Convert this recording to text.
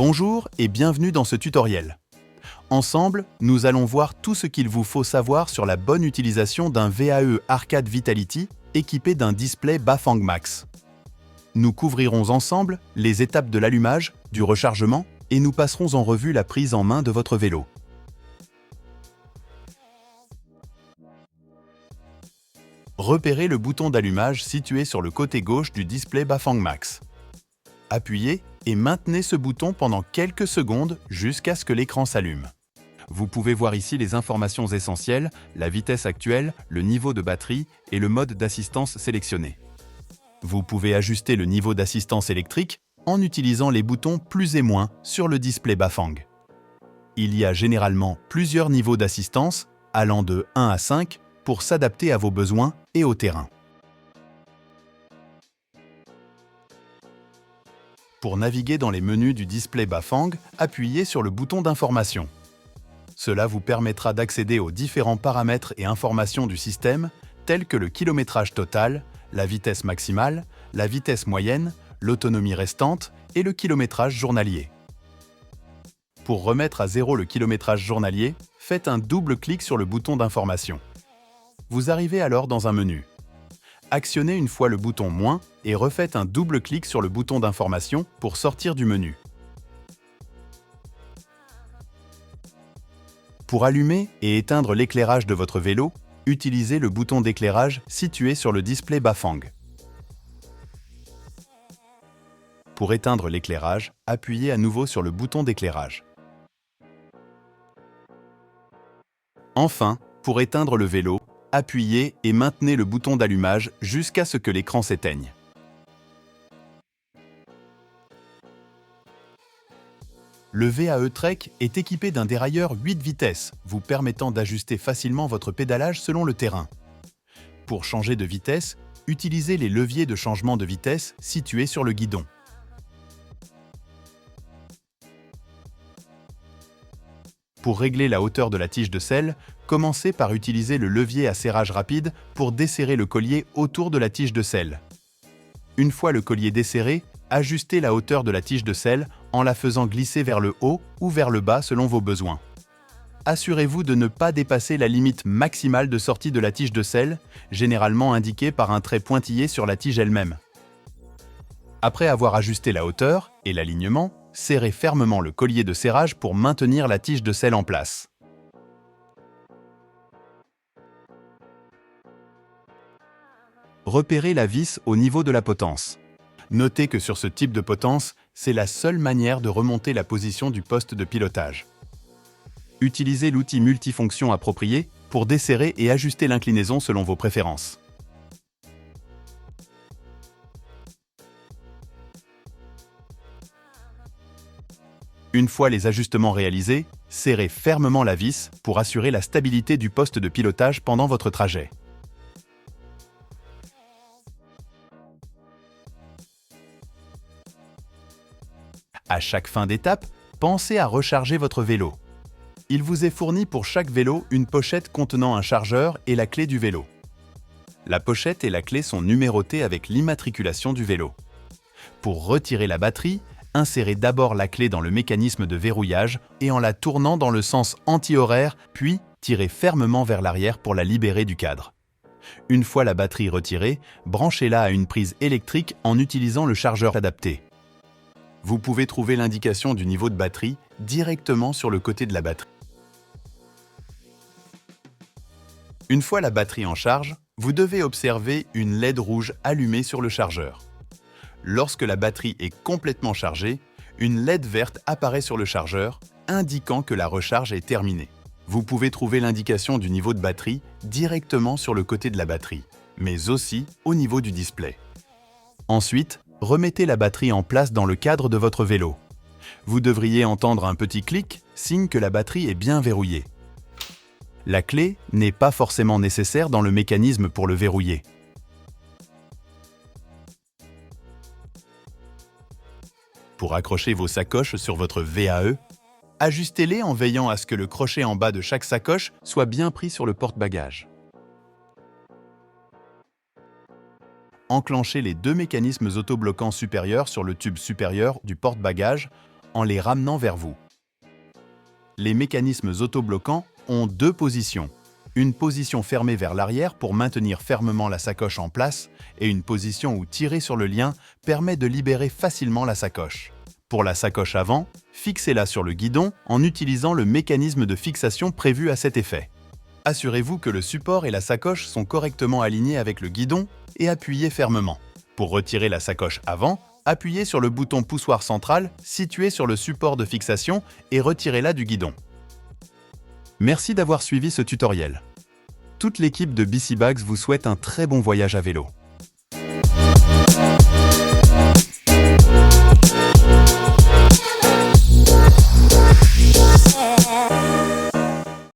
Bonjour et bienvenue dans ce tutoriel. Ensemble, nous allons voir tout ce qu'il vous faut savoir sur la bonne utilisation d'un VAE Arcade Vitality équipé d'un display Bafang Max. Nous couvrirons ensemble les étapes de l'allumage, du rechargement et nous passerons en revue la prise en main de votre vélo. Repérez le bouton d'allumage situé sur le côté gauche du display Bafang Max. Appuyez et maintenez ce bouton pendant quelques secondes jusqu'à ce que l'écran s'allume. Vous pouvez voir ici les informations essentielles, la vitesse actuelle, le niveau de batterie et le mode d'assistance sélectionné. Vous pouvez ajuster le niveau d'assistance électrique en utilisant les boutons plus et moins sur le display Bafang. Il y a généralement plusieurs niveaux d'assistance, allant de 1 à 5, pour s'adapter à vos besoins et au terrain. Pour naviguer dans les menus du display Bafang, appuyez sur le bouton d'information. Cela vous permettra d'accéder aux différents paramètres et informations du système, tels que le kilométrage total, la vitesse maximale, la vitesse moyenne, l'autonomie restante et le kilométrage journalier. Pour remettre à zéro le kilométrage journalier, faites un double clic sur le bouton d'information. Vous arrivez alors dans un menu. Actionnez une fois le bouton « Moins » et refaites un double clic sur le bouton d'information pour sortir du menu. Pour allumer et éteindre l'éclairage de votre vélo, utilisez le bouton d'éclairage situé sur le display Bafang. Pour éteindre l'éclairage, appuyez à nouveau sur le bouton d'éclairage. Enfin, pour éteindre le vélo, appuyez et maintenez le bouton d'allumage jusqu'à ce que l'écran s'éteigne. Le VAE Trek est équipé d'un dérailleur 8 vitesses, vous permettant d'ajuster facilement votre pédalage selon le terrain. Pour changer de vitesse, utilisez les leviers de changement de vitesse situés sur le guidon. Pour régler la hauteur de la tige de selle, commencez par utiliser le levier à serrage rapide pour desserrer le collier autour de la tige de selle. Une fois le collier desserré, ajustez la hauteur de la tige de selle en la faisant glisser vers le haut ou vers le bas selon vos besoins. Assurez-vous de ne pas dépasser la limite maximale de sortie de la tige de selle, généralement indiquée par un trait pointillé sur la tige elle-même. Après avoir ajusté la hauteur et l'alignement, serrez fermement le collier de serrage pour maintenir la tige de selle en place. Repérez la vis au niveau de la potence. Notez que sur ce type de potence, c'est la seule manière de remonter la position du poste de pilotage. Utilisez l'outil multifonction approprié pour desserrer et ajuster l'inclinaison selon vos préférences. Une fois les ajustements réalisés, serrez fermement la vis pour assurer la stabilité du poste de pilotage pendant votre trajet. À chaque fin d'étape, pensez à recharger votre vélo. Il vous est fourni pour chaque vélo une pochette contenant un chargeur et la clé du vélo. La pochette et la clé sont numérotées avec l'immatriculation du vélo. Pour retirer la batterie, insérez d'abord la clé dans le mécanisme de verrouillage et en la tournant dans le sens anti-horaire, puis tirez fermement vers l'arrière pour la libérer du cadre. Une fois la batterie retirée, branchez-la à une prise électrique en utilisant le chargeur adapté. Vous pouvez trouver l'indication du niveau de batterie directement sur le côté de la batterie. Une fois la batterie en charge, vous devez observer une LED rouge allumée sur le chargeur. Lorsque la batterie est complètement chargée, une LED verte apparaît sur le chargeur, indiquant que la recharge est terminée. Vous pouvez trouver l'indication du niveau de batterie directement sur le côté de la batterie, mais aussi au niveau du display. Ensuite, remettez la batterie en place dans le cadre de votre vélo. Vous devriez entendre un petit clic, signe que la batterie est bien verrouillée. La clé n'est pas forcément nécessaire dans le mécanisme pour le verrouiller. Pour accrocher vos sacoches sur votre VAE, ajustez-les en veillant à ce que le crochet en bas de chaque sacoche soit bien pris sur le porte-bagages. Enclenchez les deux mécanismes autobloquants supérieurs sur le tube supérieur du porte-bagages en les ramenant vers vous. Les mécanismes autobloquants ont deux positions. Une position fermée vers l'arrière pour maintenir fermement la sacoche en place et une position où tirer sur le lien permet de libérer facilement la sacoche. Pour la sacoche avant, fixez-la sur le guidon en utilisant le mécanisme de fixation prévu à cet effet. Assurez-vous que le support et la sacoche sont correctement alignés avec le guidon et appuyez fermement. Pour retirer la sacoche avant, appuyez sur le bouton poussoir central situé sur le support de fixation et retirez-la du guidon. Merci d'avoir suivi ce tutoriel. Toute l'équipe de BC Bags vous souhaite un très bon voyage à vélo.